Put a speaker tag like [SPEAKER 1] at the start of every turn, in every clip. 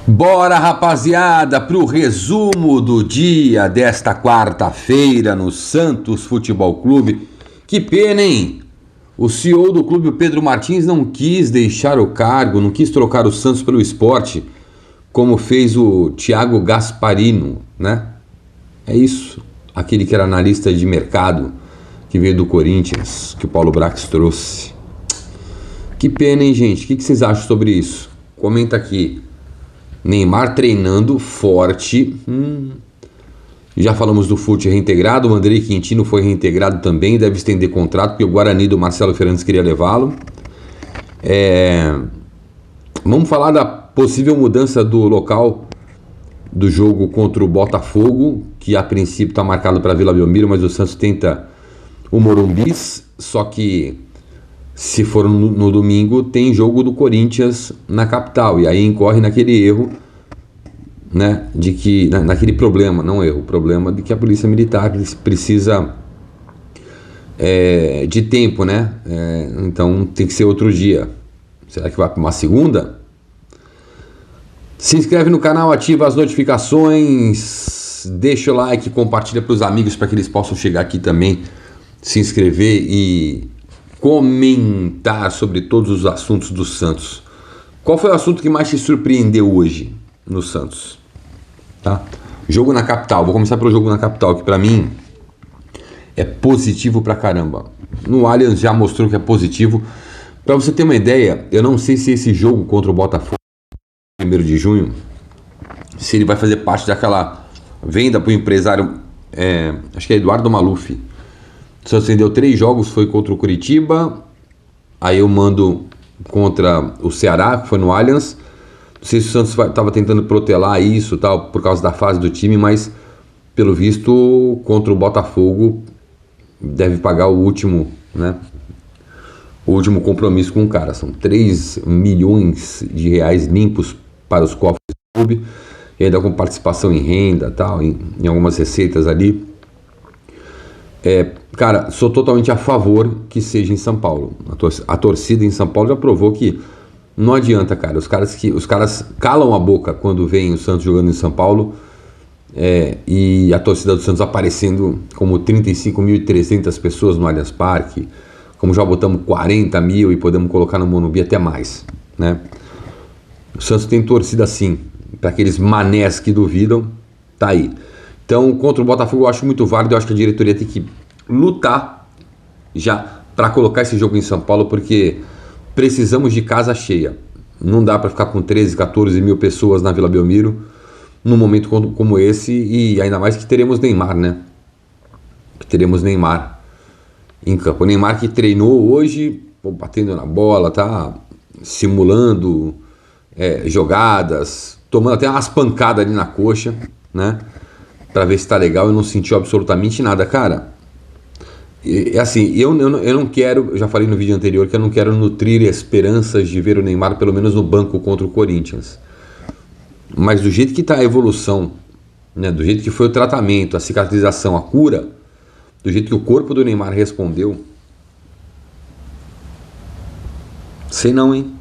[SPEAKER 1] Bora, rapaziada, pro resumo do dia desta quarta-feira no Santos Futebol Clube. Que pena, hein? O CEO do clube, o Pedro Martins, não quis deixar o cargo, não quis trocar o Santos pelo Sport, como fez o Thiago Gasparino, né? É isso, aquele que era analista de mercado, que veio do Corinthians, que o Paulo Brax trouxe. Que pena, hein, gente? O que vocês acham sobre isso? Comenta aqui. Neymar treinando forte. Já falamos do Fute reintegrado. O Andrei Quintino foi reintegrado também. Deve estender contrato, porque o Guarani do Marcelo Fernandes queria levá-lo. Vamos falar da possível mudança do local do jogo contra o Botafogo, que a princípio está marcado para Vila Belmiro, mas o Santos tenta o Morumbi. Só que se for no domingo, tem jogo do Corinthians na capital, e aí incorre naquele erro, né, de que, naquele problema, não erro, problema de que a Polícia Militar precisa de tempo, né, então tem que ser outro dia. Será que vai para uma segunda? Se inscreve no canal, ativa as notificações, deixa o like, compartilha para os amigos para que eles possam chegar aqui também, se inscrever e comentar sobre todos os assuntos do Santos. Qual foi o assunto que mais te surpreendeu hoje no Santos? Tá? Jogo na capital. Vou começar pelo jogo na capital, que pra mim é positivo pra caramba. No Allianz já mostrou que é positivo. Pra você ter uma ideia, eu não sei se esse jogo contra o Botafogo, 1º de junho, se ele vai fazer parte daquela venda pro empresário, acho que é Eduardo Maluf. O Santos vendeu 3 jogos, foi contra o Curitiba, aí eu mando contra o Ceará, que foi no Allianz. Não sei se o Santos estava tentando protelar isso, tal, por causa da fase do time, mas pelo visto contra o Botafogo deve pagar o último, né? O último compromisso com o cara. São 3 milhões de reais limpos para os cofres do clube, e ainda com participação em renda, tal, em algumas receitas ali. Cara, sou totalmente a favor que seja em São Paulo. A torcida em São Paulo já provou que não adianta, cara. Os caras calam a boca quando veem o Santos jogando em São Paulo, e a torcida do Santos aparecendo como 35.300 pessoas no Allianz Parque, como já botamos 40 mil e podemos colocar no Morumbi até mais, né? O Santos tem torcida assim, para aqueles manés que duvidam, tá aí. Então, contra o Botafogo eu acho muito válido. Eu acho que a diretoria tem que lutar já para colocar esse jogo em São Paulo, porque precisamos de casa cheia. Não dá para ficar com 13, 14 mil pessoas na Vila Belmiro num momento como esse, e ainda mais que teremos Neymar, né? Que teremos Neymar em campo. O Neymar que treinou hoje, batendo na bola, tá simulando jogadas, tomando até umas pancadas ali na coxa, né? Pra ver se tá legal, e não sentiu absolutamente nada, cara. É assim, eu não quero, eu já falei no vídeo anterior que eu não quero nutrir esperanças de ver o Neymar pelo menos no banco contra o Corinthians. Mas do jeito que tá a evolução, né, do jeito que foi o tratamento, a cicatrização, a cura, do jeito que o corpo do Neymar respondeu, sei não, hein?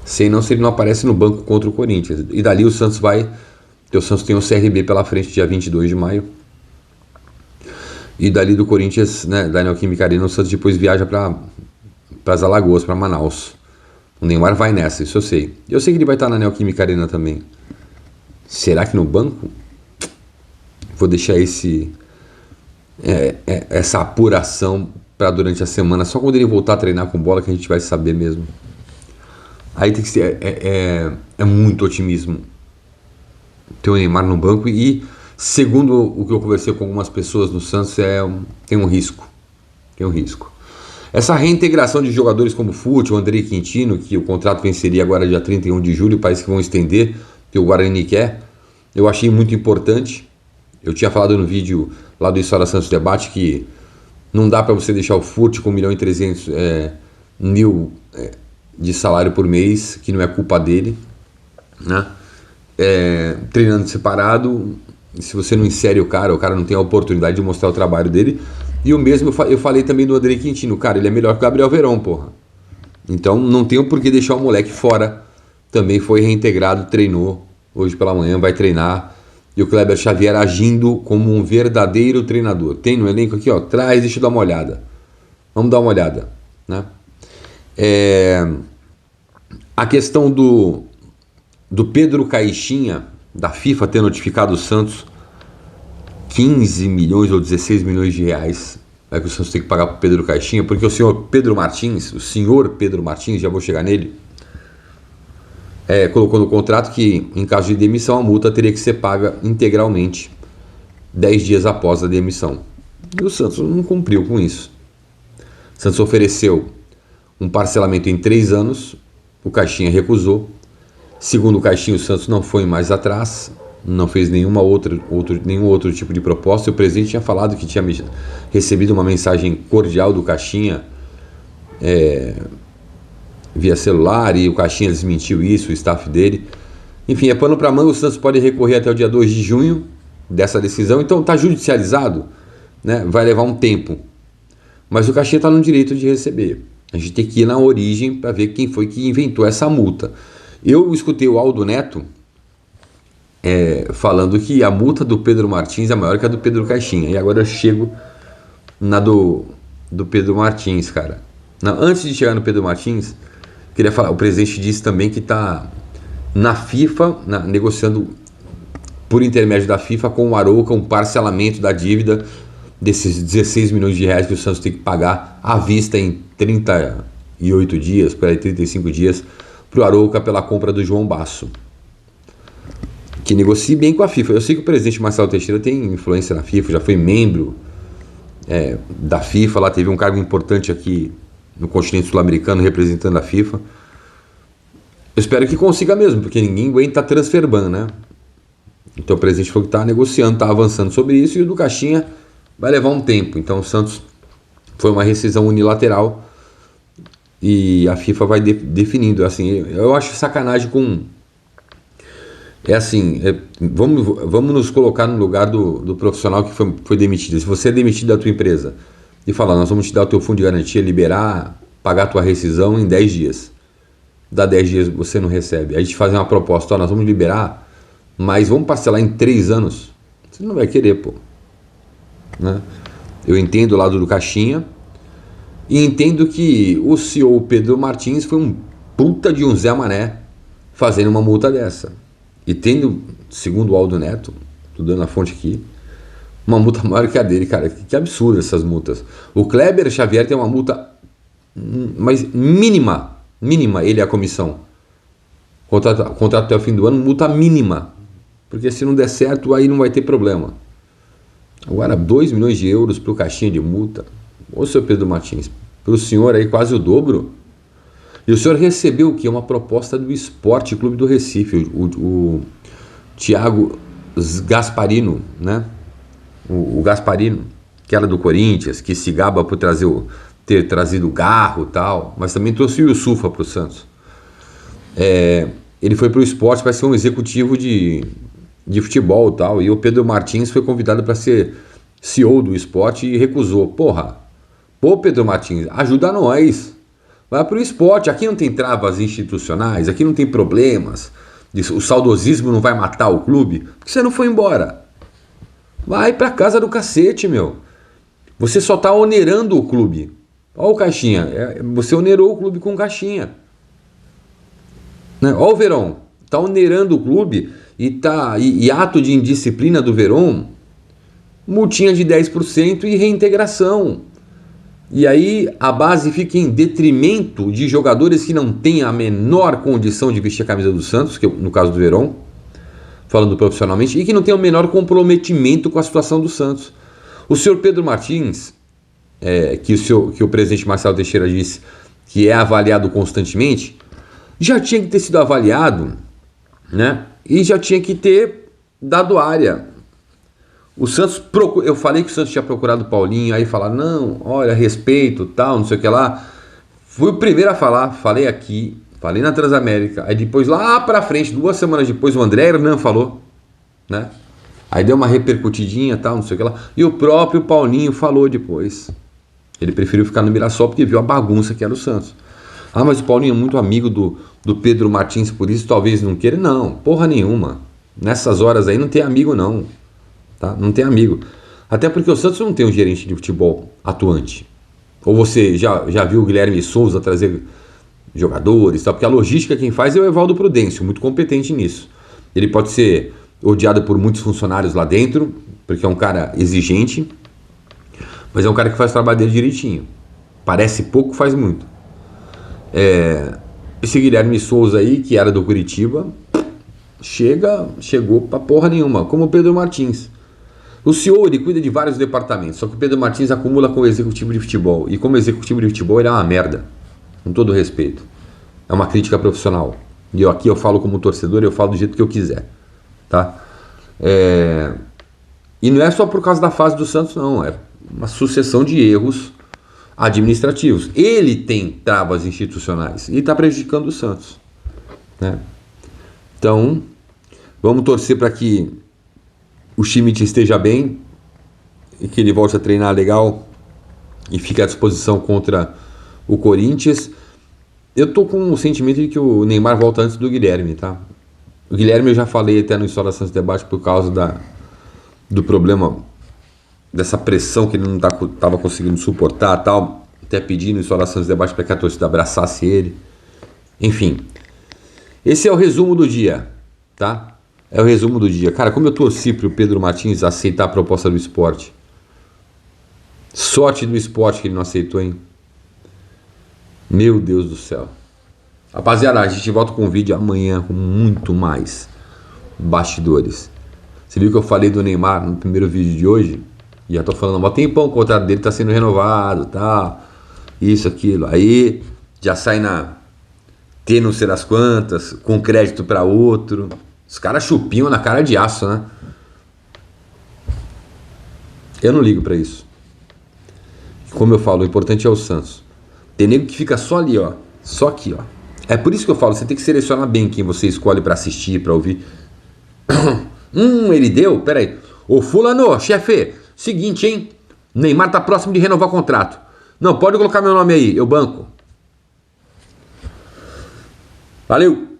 [SPEAKER 1] Sei não se ele não aparece no banco contra o Corinthians. E dali o Santos vai... O Santos tem o CRB pela frente, dia 22 de maio. E dali do Corinthians, né, da Neoquímica Arena, o Santos depois viaja para as Alagoas, para Manaus. O Neymar vai nessa, isso eu sei. Eu sei que ele vai estar na Neoquímica Arena também. Será que no banco? Vou deixar essa apuração para durante a semana. Só quando ele voltar a treinar com bola que a gente vai saber mesmo. Aí tem que ser... É muito otimismo ter o Neymar no banco, e segundo o que eu conversei com algumas pessoas no Santos, tem um risco. Essa reintegração de jogadores como o Fute, o Andrei Quintino, que o contrato venceria agora dia 31 de julho, parece que vão estender, que o Guarani quer, eu achei muito importante. Eu tinha falado no vídeo lá do História Santos Debate que não dá para você deixar o Fute com 1.300.000 de salário por mês, que não é culpa dele, né? Treinando separado, se você não insere o cara não tem a oportunidade de mostrar o trabalho dele. E o mesmo eu falei também do Andrei Quintino, cara, ele é melhor que o Gabriel Veron, porra. Então não tenho por que deixar o moleque fora também foi reintegrado, treinou hoje pela manhã, vai treinar. E o Kleber Xavier agindo como um verdadeiro treinador. Tem no elenco aqui, ó, traz, deixa eu dar uma olhada. Vamos dar uma olhada, né? A questão do Pedro Caixinha, da FIFA, ter notificado o Santos 15 milhões ou 16 milhões de reais, que o Santos tem que pagar para o Pedro Caixinha, porque o senhor Pedro Martins, já vou chegar nele, colocou no contrato que, em caso de demissão, a multa teria que ser paga integralmente 10 dias após a demissão. E o Santos não cumpriu com isso. O Santos ofereceu um parcelamento em 3 anos, o Caixinha recusou. Segundo o Caixinha, o Santos não foi mais atrás, não fez nenhum outro tipo de proposta. O presidente tinha falado que tinha recebido uma mensagem cordial do Caixinha via celular, e o Caixinha desmentiu isso, o staff dele. Enfim, é pano para manga. O Santos pode recorrer até o dia 2 de junho dessa decisão. Então está judicializado, né? Vai levar um tempo, mas o Caixinha está no direito de receber. A gente tem que ir na origem para ver quem foi que inventou essa multa. Eu escutei o Aldo Neto falando que a multa do Pedro Martins é maior que a do Pedro Caixinha. E agora eu chego na do Pedro Martins, cara. Não, antes de chegar no Pedro Martins, queria falar, o presidente disse também que está na FIFA, negociando por intermédio da FIFA com o Arouca um parcelamento da dívida desses 16 milhões de reais que o Santos tem que pagar à vista em 38 dias, por aí 35 dias, para o Arouca pela compra do João Basso. Que negocie bem com a FIFA. Eu sei que o presidente Marcelo Teixeira tem influência na FIFA, já foi membro da FIFA, lá teve um cargo importante aqui no continente sul-americano representando a FIFA. Eu espero que consiga mesmo, porque ninguém aguenta transfer ban, né? Então o presidente falou que está negociando, está avançando sobre isso, e o do Caixinha vai levar um tempo. Então o Santos foi uma rescisão unilateral e a FIFA vai definindo. Assim, eu acho sacanagem com... vamos nos colocar no lugar do profissional que foi demitido. Se você é demitido da tua empresa e falar, nós vamos te dar o teu fundo de garantia, liberar, pagar a tua rescisão em 10 dias. Dá 10 dias você não recebe. Aí a gente faz uma proposta, nós vamos liberar, mas vamos parcelar em 3 anos. Você não vai querer, pô. Né? Eu entendo o lado do Caixinha e entendo que o CEO Pedro Martins foi um puta de um Zé Mané fazendo uma multa dessa. E tendo, segundo o Aldo Neto, tô dando a fonte aqui, uma multa maior que a dele, cara. Que absurdo essas multas. O Kleber Xavier tem uma multa, mas mínima, ele é a comissão. Contrato até o fim do ano, multa mínima. Porque se não der certo, aí não vai ter problema. Agora, 2 milhões de euros para o Caixinha de multa. Ô, seu Pedro Martins, para o senhor aí quase o dobro. E o senhor recebeu o quê? Uma proposta do Esporte Clube do Recife, o Thiago Gasparino, né? O Gasparino, que era do Corinthians, que se gaba por ter trazido o Garro e tal, mas também trouxe o Yusufa para o Santos. Ele foi para o esporte para ser um executivo de futebol e tal, e o Pedro Martins foi convidado para ser CEO do esporte e recusou. Pô, Pedro Martins, ajuda nós. Vai para o esporte, aqui não tem travas institucionais, aqui não tem problemas, o saudosismo não vai matar o clube, porque você não foi embora. Vai para casa do cacete, meu. Você só está onerando o clube. Olha o Caixinha, você onerou o clube com o Caixinha. Né? Olha o Verón, está onerando o clube e ato de indisciplina do Verón, multinha de 10% e reintegração. E aí a base fica em detrimento de jogadores que não têm a menor condição de vestir a camisa do Santos, que no caso do Verón, falando profissionalmente, e que não tem o menor comprometimento com a situação do Santos. O senhor Pedro Martins, que o presidente Marcelo Teixeira disse que é avaliado constantemente, já tinha que ter sido avaliado, né? E já tinha que ter dado área. O Santos, eu falei que o Santos tinha procurado o Paulinho, aí falaram, não, olha, respeito, tal, não sei o que lá. Fui o primeiro a falar, falei aqui, falei na Transamérica, aí depois lá pra frente, 2 semanas depois, o André Hernan falou, né? Aí deu uma repercutidinha, tal, não sei o que lá. E o próprio Paulinho falou depois. Ele preferiu ficar no Mirassol porque viu a bagunça que era o Santos. Ah, mas o Paulinho é muito amigo do Pedro Martins, por isso talvez não queira. Não, porra nenhuma. Nessas horas aí não tem amigo não, tá? Não tem amigo. Até porque o Santos não tem um gerente de futebol atuante. Ou você já viu o Guilherme Souza trazer jogadores, tá? Porque a logística quem faz é o Evaldo Prudêncio, muito competente nisso. Ele pode ser odiado por muitos funcionários lá dentro, porque é um cara exigente, mas é um cara que faz o trabalho dele direitinho. Parece pouco, faz muito. Esse Guilherme Souza aí, que era do Curitiba, chegou pra porra nenhuma, como o Pedro Martins. O CEO, ele cuida de vários departamentos, só que o Pedro Martins acumula com o executivo de futebol. E como executivo de futebol, ele é uma merda. Com todo respeito. É uma crítica profissional. E aqui eu falo como torcedor, eu falo do jeito que eu quiser. Tá? E não é só por causa da fase do Santos, não. É uma sucessão de erros administrativos. Ele tem travas institucionais e está prejudicando o Santos. Né? Então, vamos torcer para que o Schmidt esteja bem e que ele volte a treinar legal e fique à disposição contra o Corinthians. Eu tô com o sentimento de que o Neymar volta antes do Guilherme, tá? O Guilherme eu já falei até no História Santos Debate por causa do problema, dessa pressão que ele não tava conseguindo suportar, tal. Até pedi no História Santos Debate para que a torcida abraçasse ele. Enfim, esse é o resumo do dia, tá? É o resumo do dia. Cara, como eu torci pro Pedro Martins aceitar a proposta do Sport. Sorte do Sport que ele não aceitou, hein? Meu Deus do céu. Rapaziada, a gente volta com um vídeo amanhã com muito mais bastidores. Você viu que eu falei do Neymar no primeiro vídeo de hoje? E já tô falando, há tempão o contrato dele tá sendo renovado, tá? Isso, aquilo. Aí já sai na T não sei das quantas, com crédito para outro. Os caras chupinham na cara de aço, né? Eu não ligo pra isso. Como eu falo, o importante é o Santos. Tem nego que fica só ali, ó. Só aqui, ó. É por isso que eu falo, você tem que selecionar bem quem você escolhe pra assistir, pra ouvir. Ele deu? Pera aí. Ô fulano, chefe, seguinte, hein? Neymar tá próximo de renovar o contrato. Não, pode colocar meu nome aí, eu banco. Valeu!